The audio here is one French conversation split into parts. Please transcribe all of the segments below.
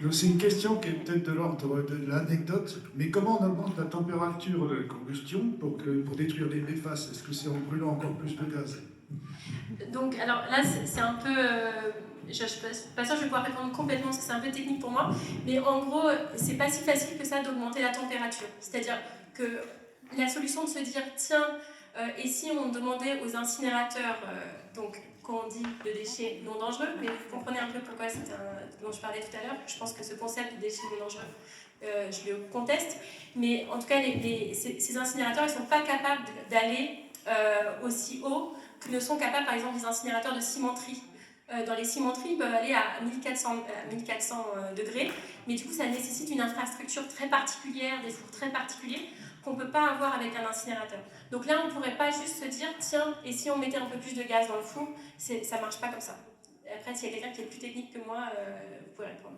Donc c'est une question qui est peut-être de l'ordre de l'anecdote, mais comment on augmente la température de la combustion pour détruire les PFAS? Est-ce que c'est en brûlant encore plus de gaz? Donc, alors là, c'est un peu. Je ne suis pas sûre que je vais pouvoir répondre complètement parce que c'est un peu technique pour moi. Mais en gros, c'est pas si facile que ça d'augmenter la température. C'est-à-dire que la solution de se dire, tiens, et si on demandait aux incinérateurs, donc quand on dit de déchets non dangereux, mais vous comprenez un peu pourquoi c'est dont je parlais tout à l'heure. Je pense que ce concept de déchets non dangereux, je le conteste. Mais en tout cas, ces incinérateurs, ils ne sont pas capables d'aller aussi haut que ne sont capables, par exemple, des incinérateurs de cimenterie. Dans les cimenteries, ils peuvent aller à 1400 degrés, mais du coup, ça nécessite une infrastructure très particulière, des fours très particuliers, qu'on ne peut pas avoir avec un incinérateur. Donc là, on ne pourrait pas juste se dire, tiens, et si on mettait un peu plus de gaz dans le four, ça ne marche pas comme ça. Après, s'il y a quelqu'un qui est plus technique que moi, vous pouvez répondre.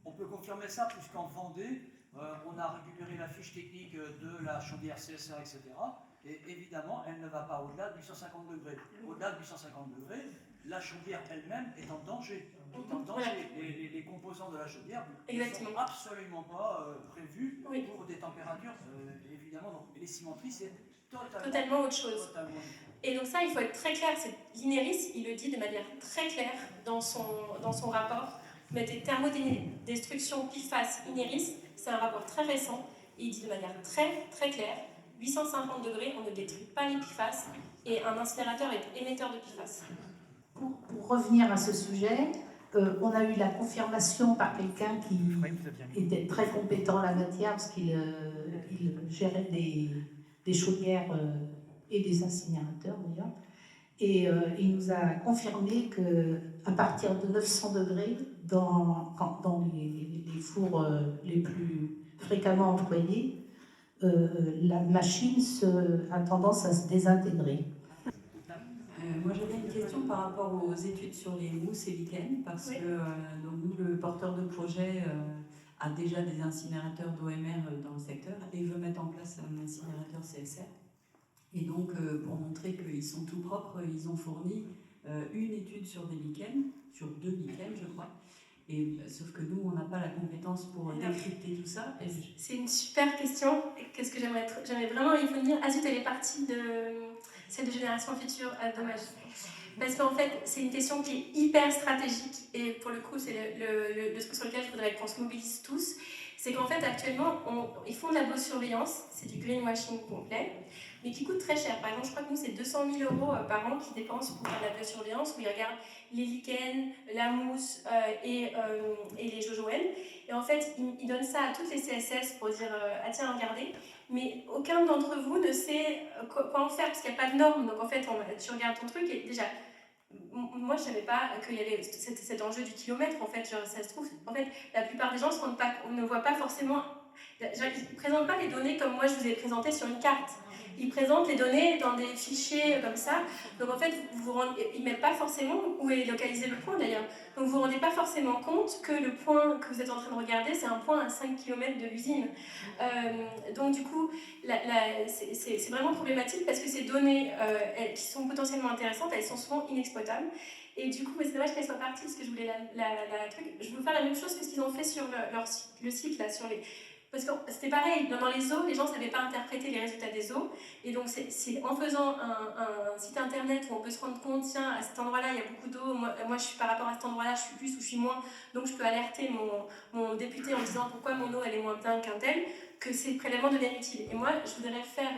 On peut confirmer ça, puisqu'en Vendée, on a récupéré la fiche technique de la chaudière CSR, etc. Et évidemment, elle ne va pas au-delà de 850 degrés. Au-delà de 850 degrés, la chaudière elle-même est en danger. Les composants de la chaudière ne sont absolument pas prévus pour des températures, évidemment. Donc, les cimenteries, c'est totalement autre chose. Et donc ça, il faut être très clair. L'INERIS, il le dit de manière très claire dans son rapport. Mettez thermodestruction PFAS INERIS, c'est un rapport très récent, et il dit de manière très très claire, 850 degrés, on ne détruit pas les PFAS, et un incinérateur est émetteur de PFAS. Pour revenir à ce sujet, on a eu la confirmation par quelqu'un qui était très compétent en la matière, parce qu'il gérait des chaudières et des incinérateurs d'ailleurs, et il nous a confirmé qu'à partir de 900 degrés, dans les fours les plus fréquemment employés, la machine a tendance à se désintégrer. Moi j'avais une question par rapport aux études sur les mousses et lichens, parce que donc nous, le porteur de projet a déjà des incinérateurs d'OMR dans le secteur et veut mettre en place un incinérateur CSR. Et donc pour montrer qu'ils sont tout propres, ils ont fourni une étude sur des lichens, sur 2 lichens je crois. Et, sauf que nous, on n'a pas la compétence pour décrypter tout ça. C'est une super question. Qu'est-ce que j'aimerais vraiment y venir. Ah zut, elle est partie de celle de Génération Future. Ah, dommage. Parce qu'en fait, c'est une question qui est hyper stratégique. Et pour le coup, c'est le truc sur lequel je voudrais qu'on se mobilise tous. C'est qu'en fait, actuellement, ils font de la biosurveillance. C'est du greenwashing complet, mais qui coûte très cher. Par exemple, je crois que nous, c'est 200 000 € par an qu'ils dépensent pour faire de la biosurveillance, où ils regardent les lichens, la mousse et les jojoènes. Et en fait, ils donnent ça à toutes les CSS pour dire ah tiens, regardez. Mais aucun d'entre vous ne sait quoi en faire, parce qu'il n'y a pas de normes. Donc en fait, tu regardes ton truc et déjà, moi je ne savais pas qu'il y avait cet enjeu du kilomètre. En fait, genre, ça se trouve, en fait, la plupart des gens ne voient pas forcément. Ils ne présentent pas les données comme moi je vous ai présenté sur une carte. Ils présentent les données dans des fichiers comme ça. Donc en fait, ils ne mettent pas forcément où est localisé le point d'ailleurs. Donc vous ne vous rendez pas forcément compte que le point que vous êtes en train de regarder, c'est un point à 5 km de l'usine. Donc du coup, c'est vraiment problématique parce que ces données qui sont potentiellement intéressantes, elles sont souvent inexploitables. Et du coup, c'est dommage qu'elle soit partie parce que je voulais la truc. Je veux faire la même chose que ce qu'ils ont fait sur le site là, sur les. Parce que c'était pareil, dans les eaux, les gens ne savaient pas interpréter les résultats des eaux. Et donc, c'est en faisant un site internet où on peut se rendre compte, tiens, à cet endroit-là, il y a beaucoup d'eau, moi je suis par rapport à cet endroit-là, je suis plus ou je suis moins, donc je peux alerter mon député en disant pourquoi mon eau elle est moins bien qu'un tel, que ces prélèvements deviennent utiles. Et moi, je voudrais faire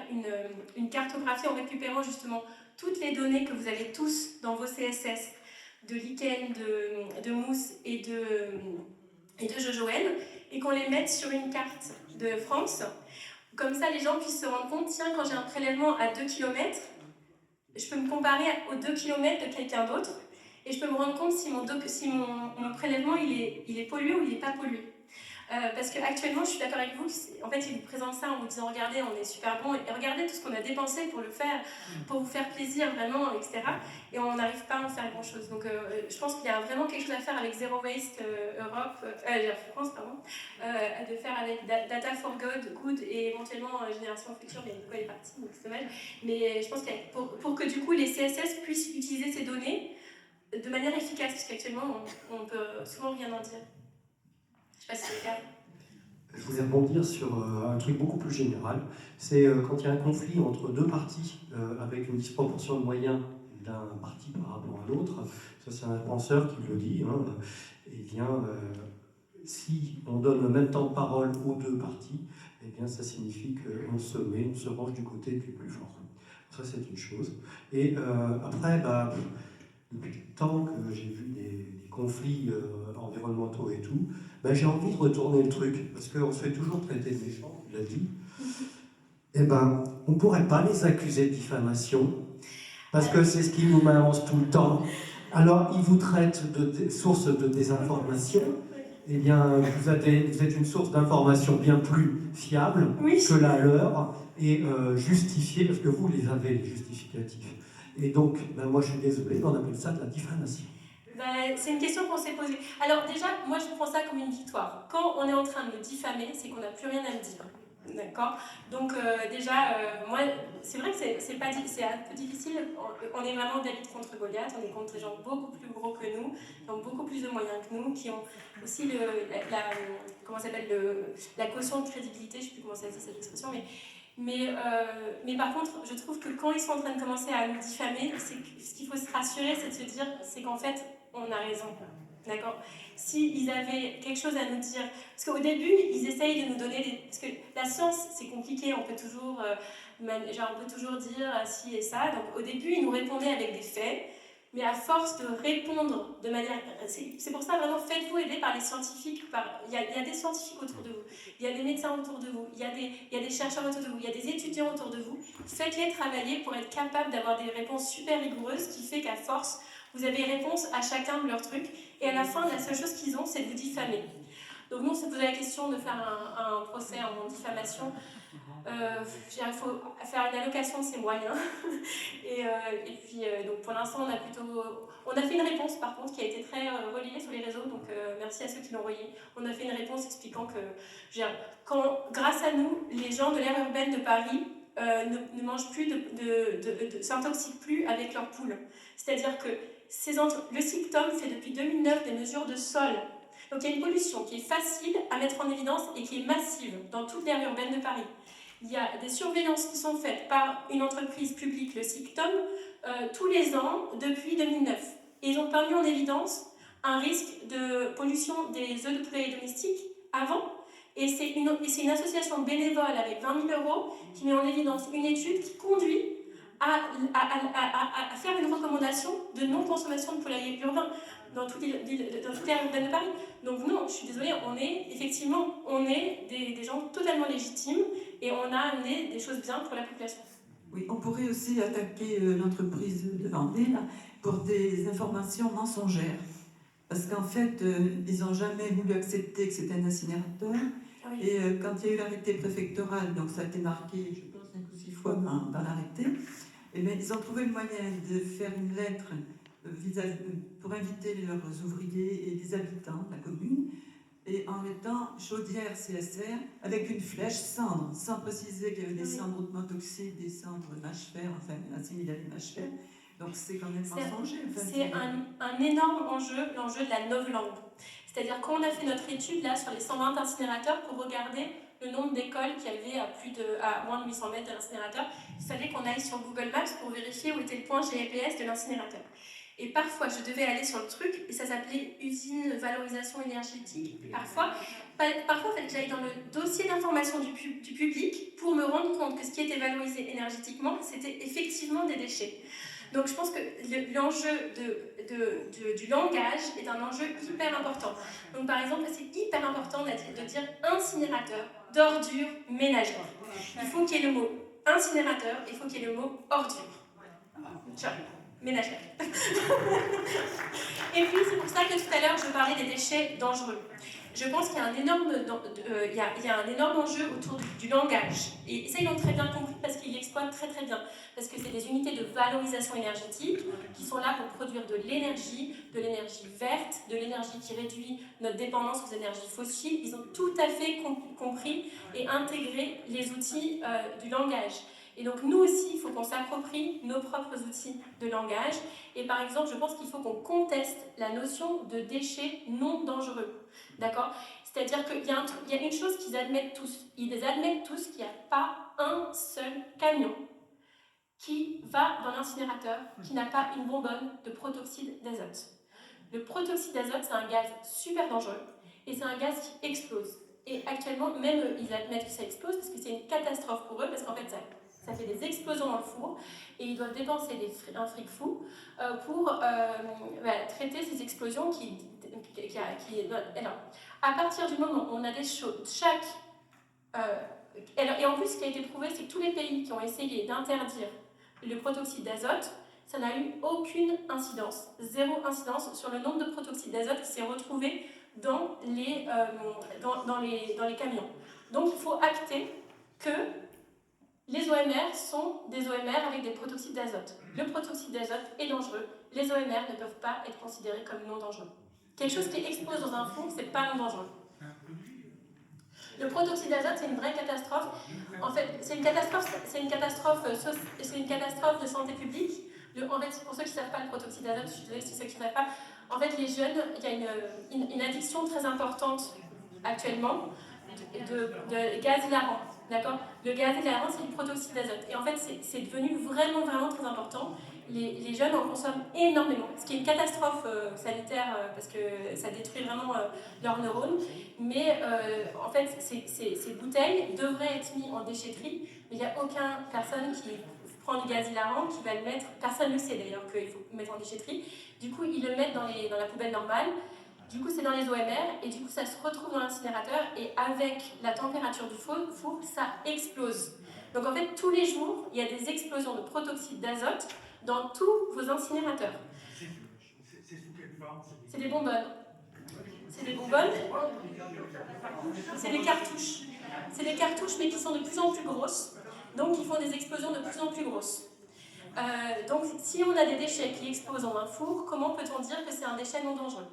une cartographie en récupérant justement toutes les données que vous avez tous dans vos CSS, de lichen, de mousse et de jojoène, et qu'on les mette sur une carte de France. Comme ça, les gens puissent se rendre compte, tiens, quand j'ai un prélèvement à 2 km, je peux me comparer aux 2 km de quelqu'un d'autre, et je peux me rendre compte si mon prélèvement il est pollué ou il n'est pas pollué. Parce qu'actuellement, je suis d'accord avec vous, en fait, ils vous présentent ça en vous disant regardez, on est super bon, et regardez tout ce qu'on a dépensé pour le faire, pour vous faire plaisir vraiment, etc. Et on n'arrive pas à en faire grand chose. Donc, je pense qu'il y a vraiment quelque chose à faire avec Zero Waste France, pardon, de faire avec Data for Good et éventuellement Génération Future, mais du coup, elle est partie, donc c'est dommage. Mais je pense que pour que du coup les CSS puissent utiliser ces données de manière efficace, parce qu'actuellement, on peut souvent rien en dire. Je sais pas si c'est clair. Je voulais rebondir sur un truc beaucoup plus général. C'est quand il y a un conflit entre deux parties avec une disproportion de moyens d'un parti par rapport à l'autre. Ça, c'est un penseur qui le dit. Hein, eh bien, si on donne le même temps de parole aux deux partis, eh bien, ça signifie qu'on on se range du côté du plus fort. Ça, c'est une chose. Et après, depuis le temps que j'ai vu des conflits environnementaux et tout, j'ai envie de retourner le truc, parce qu'on se fait toujours traiter de méchants, il l'a dit. Eh ben, on ne pourrait pas les accuser de diffamation, parce que c'est ce qu'ils nous balancent tout le temps. Alors, ils vous traitent de source de désinformation. Eh bien, vous êtes une source d'information bien plus fiable que la leur, et justifiée, parce que vous les avez, les justificatifs. Et donc, moi je suis désolé, mais on appelle ça de la diffamation. C'est une question qu'on s'est posée. Alors déjà, moi je prends ça comme une victoire. Quand on est en train de me diffamer, c'est qu'on n'a plus rien à me dire. D'accord. Donc moi, c'est vrai que c'est un peu difficile. On est vraiment David contre Goliath. On est contre des gens beaucoup plus gros que nous, qui ont beaucoup plus de moyens que nous, qui ont aussi la caution de crédibilité. Je ne sais plus comment ça se dit cette expression, mais par contre, je trouve que quand ils sont en train de commencer à nous diffamer, ce qu'il faut se rassurer, c'est de se dire, c'est qu'en fait, on a raison. D'accord. S'ils avaient quelque chose à nous dire, parce qu'au début, ils essayent de nous donner parce que la science, c'est compliqué, on peut toujours dire ci et ça. Donc au début, ils nous répondaient avec des faits, mais à force de répondre de manière... C'est pour ça, vraiment, faites-vous aider par les scientifiques. Il y a des scientifiques autour de vous, il y a des médecins autour de vous, il y a des chercheurs autour de vous, il y a des étudiants autour de vous. Faites-les travailler pour être capables d'avoir des réponses super rigoureuses, qui fait qu'à force, vous avez réponse à chacun de leurs trucs, et à la fin, la seule chose qu'ils ont, c'est de vous diffamer. Donc nous, on s'est posé la question de faire un procès en diffamation. Il faut faire une allocation de ses moyens. et puis, donc pour l'instant, on a fait une réponse, par contre, qui a été très relayée sur les réseaux, donc merci à ceux qui l'ont relayée. On a fait une réponse expliquant que, grâce à nous, les gens de l'aire urbaine de Paris ne mangent plus, s'intoxiquent plus avec leurs poules. C'est-à-dire que le SICTOM fait depuis 2009 des mesures de sol. Donc il y a une pollution qui est facile à mettre en évidence et qui est massive dans toute l'aire urbaine de Paris. Il y a des surveillances qui sont faites par une entreprise publique, le SICTOM, tous les ans depuis 2009. Et ils ont pas mis en évidence un risque de pollution des œufs de poulet domestiques avant. Et c'est une association bénévole avec 20 000 € qui met en évidence une étude qui conduit à faire une recommandation de non-consommation de poulailler urbain dans toute l'aire urbaine de Paris. Donc non, je suis désolée, on est des gens totalement légitimes et on a amené des choses bien pour la population. Oui, on pourrait aussi attaquer l'entreprise de Vendée là, pour des informations mensongères. Parce qu'en fait, ils n'ont jamais voulu accepter que c'était un incinérateur. Ah oui. Et quand il y a eu l'arrêté préfectoral, donc ça a été marqué, je pense, 5 ou 6 fois dans l'arrêté, et bien, ils ont trouvé le moyen de faire une lettre pour inviter leurs ouvriers et les habitants de la commune, et en mettant chaudière CSR avec une flèche cendre, sans préciser qu'il y avait des cendres hautement toxiques, des cendres mâche-fer, enfin assimilées à mâche-fer. Donc c'est quand même mensonger. C'est un énorme enjeu, l'enjeu de la novlangue. C'est-à-dire qu'on a fait notre étude là sur les 120 incinérateurs pour regarder le nombre d'écoles qui avaient à moins de 800 mètres de l'incinérateur. Il fallait qu'on aille sur Google Maps pour vérifier où était le point GPS de l'incinérateur. Et parfois, je devais aller sur le truc, et ça s'appelait usine valorisation énergétique. Parfois il fallait que j'aille dans le dossier d'information du public pour me rendre compte que ce qui était valorisé énergétiquement, c'était effectivement des déchets. Donc je pense que l'enjeu du langage est un enjeu hyper important. Donc par exemple, c'est hyper important de dire incinérateur d'ordures ménagères. Il faut qu'il y ait le mot incinérateur, il faut qu'il y ait le mot ordure. Ciao. Ménagère. Et puis c'est pour ça que tout à l'heure je parlais des déchets dangereux. Je pense qu'il y a un énorme enjeu autour du langage. Et ça, ils l'ont très bien compris parce qu'ils l'exploitent très très bien. Parce que c'est des unités de valorisation énergétique qui sont là pour produire de l'énergie verte, de l'énergie qui réduit notre dépendance aux énergies fossiles. Ils ont tout à fait compris et intégré les outils du langage. Et donc nous aussi, il faut qu'on s'approprie nos propres outils de langage. Et par exemple, je pense qu'il faut qu'on conteste la notion de déchets non dangereux. D'accord? C'est-à-dire qu'il y a une chose qu'ils admettent tous. Ils admettent tous qu'il n'y a pas un seul camion qui va dans l'incinérateur qui n'a pas une bonbonne de protoxyde d'azote. Le protoxyde d'azote, c'est un gaz super dangereux et c'est un gaz qui explose. Et actuellement, même ils admettent que ça explose parce que c'est une catastrophe pour eux parce qu'en fait, ça fait des explosions dans le four et ils doivent dépenser un fric fou pour traiter ces explosions alors, à partir du moment où on a des choses, et en plus, ce qui a été prouvé, c'est que tous les pays qui ont essayé d'interdire le protoxyde d'azote, ça n'a eu aucune incidence, zéro incidence sur le nombre de protoxyde d'azote qui s'est retrouvé dans les camions. Donc il faut acter que les OMR sont des OMR avec des protoxydes d'azote. Le protoxyde d'azote est dangereux, les OMR ne peuvent pas être considérés comme non dangereux. Quelque chose qui explose dans un four, c'est pas non dangereux. Le protoxyde d'azote, c'est une vraie catastrophe. En fait, c'est une catastrophe de santé publique. En fait, pour ceux qui ne savent pas le protoxyde d'azote, je suis désolée si ceux qui ne savent pas, en fait, les jeunes, il y a une addiction très importante actuellement de gaz hilarant. D'accord? Le gaz hilarant, c'est du protoxyde d'azote. Et en fait, c'est devenu vraiment, vraiment très important. Les jeunes en consomment énormément, ce qui est une catastrophe sanitaire parce que ça détruit vraiment leurs neurones. Mais en fait, ces bouteilles devraient être mises en déchetterie, mais il n'y a aucune personne qui prend du gaz hilarant qui va le mettre. Personne ne le sait d'ailleurs qu'il faut le mettre en déchetterie. Du coup, ils le mettent dans la poubelle normale. Du coup, c'est dans les OMR et du coup, ça se retrouve dans l'incinérateur et avec la température du four, ça explose. Donc en fait, tous les jours, il y a des explosions de protoxyde d'azote dans tous vos incinérateurs. C'est sous quelle forme? C'est des bonbonnes. C'est des bonbonnes. C'est des cartouches. C'est des cartouches, mais qui sont de plus en plus grosses. Donc, ils font des explosions de plus en plus grosses. Donc, si on a des déchets qui explosent dans un four, comment peut-on dire que c'est un déchet non dangereux?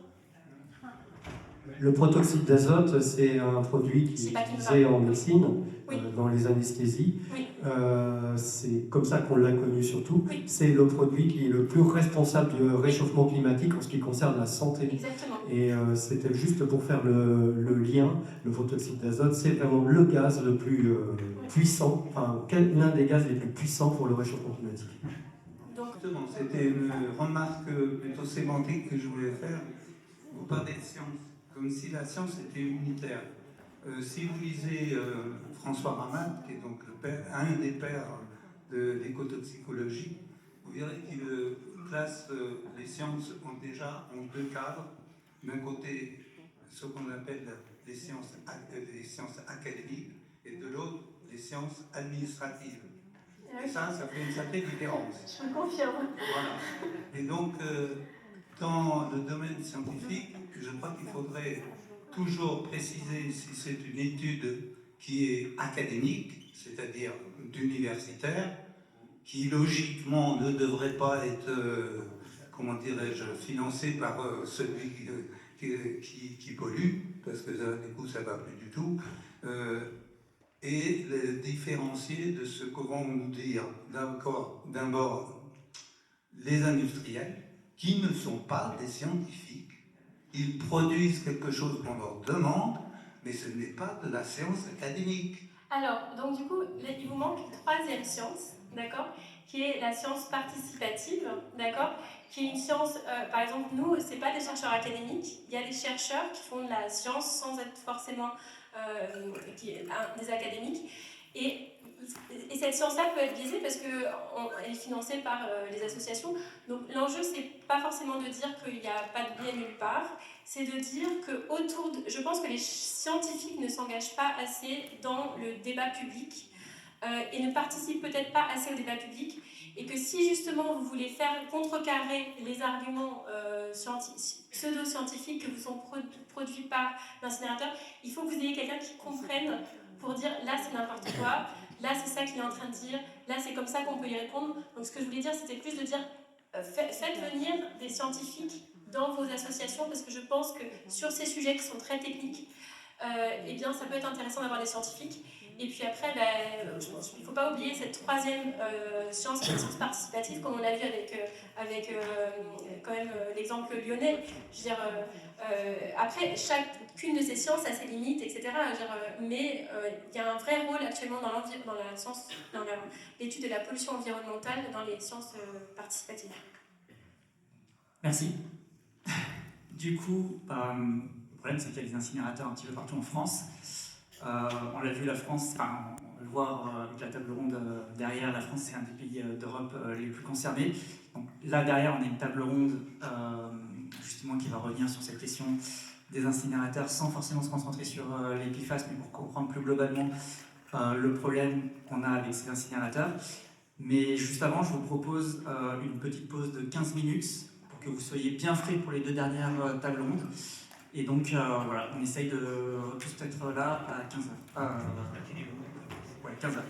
Le protoxyde d'azote, c'est un produit qui est utilisé en médecine, oui. Dans les anesthésies. Oui. C'est comme ça qu'on l'a connu surtout. Oui. C'est le produit qui est le plus responsable du réchauffement climatique en ce qui concerne la santé. Exactement. Et c'était juste pour faire le lien. Le protoxyde d'azote, c'est vraiment le gaz le plus puissant, enfin l'un des gaz les plus puissants pour le réchauffement climatique. Justement, c'était une remarque plutôt sémantique que je voulais faire. Vous parlez de science, comme si la science était unitaire. Si vous lisez François Ramade, qui est donc un des pères de l'écotoxicologie, vous verrez qu'il classe les sciences en deux cadres. D'un côté, ce qu'on appelle les sciences académiques, et de l'autre, les sciences administratives. Et ça fait une sacrée différence. Je me confirme. Voilà. Et donc, dans le domaine scientifique, je crois qu'il faudrait toujours préciser si c'est une étude qui est académique, c'est-à-dire d'universitaire, qui logiquement ne devrait pas être, comment dirais-je, financée par celui qui pollue, parce que du coup ça ne va plus du tout, et les différencier de ce que vont nous dire d'abord les industriels, qui ne sont pas des scientifiques. Ils produisent quelque chose qu'on leur demande, mais ce n'est pas de la science académique. Alors, donc du coup, il vous manque une troisième science, d'accord, qui est la science participative, d'accord, qui est une science, par exemple, nous, c'est pas des chercheurs académiques, il y a des chercheurs qui font de la science sans être forcément des académiques, et cette science-là peut être biaisée parce qu'elle est financée par les associations. Donc l'enjeu, c'est pas forcément de dire qu'il n'y a pas de biais nulle part, c'est de dire que je pense que les scientifiques ne s'engagent pas assez dans le débat public et ne participent peut-être pas assez au débat public, et que si justement vous voulez faire contrecarrer les arguments pseudo-scientifiques que vous sont produits par l'incinérateur, il faut que vous ayez quelqu'un qui comprenne pour dire là c'est n'importe quoi, là c'est ça qu'il est en train de dire, là c'est comme ça qu'on peut y répondre. Donc ce que je voulais dire, c'était plus de dire faites venir des scientifiques dans vos associations, parce que je pense que sur ces sujets qui sont très techniques, eh bien ça peut être intéressant d'avoir des scientifiques. Et puis après, je pense qu'il ne faut pas oublier cette troisième science, la science participative, comme on l'a vu avec quand même l'exemple lyonnais. Je veux dire, après, chacune de ces sciences a ses limites, etc. Mais il y a un vrai rôle actuellement dans l'étude de la pollution environnementale dans les sciences participatives. Merci. Du coup, le problème c'est qu'il y a des incinérateurs un petit peu partout en France. On l'a vu, la France, on le voit avec la table ronde derrière, la France c'est un des pays d'Europe les plus concernés. Donc, là derrière on a une table ronde justement qui va revenir sur cette question des incinérateurs sans forcément se concentrer sur les PFAS, mais pour comprendre plus globalement le problème qu'on a avec ces incinérateurs. Mais juste avant, je vous propose une petite pause de 15 minutes pour que vous soyez bien frais pour les 2 dernières tables rondes. Et donc voilà, on essaye de tous être là à 15h. Ouais, 15h.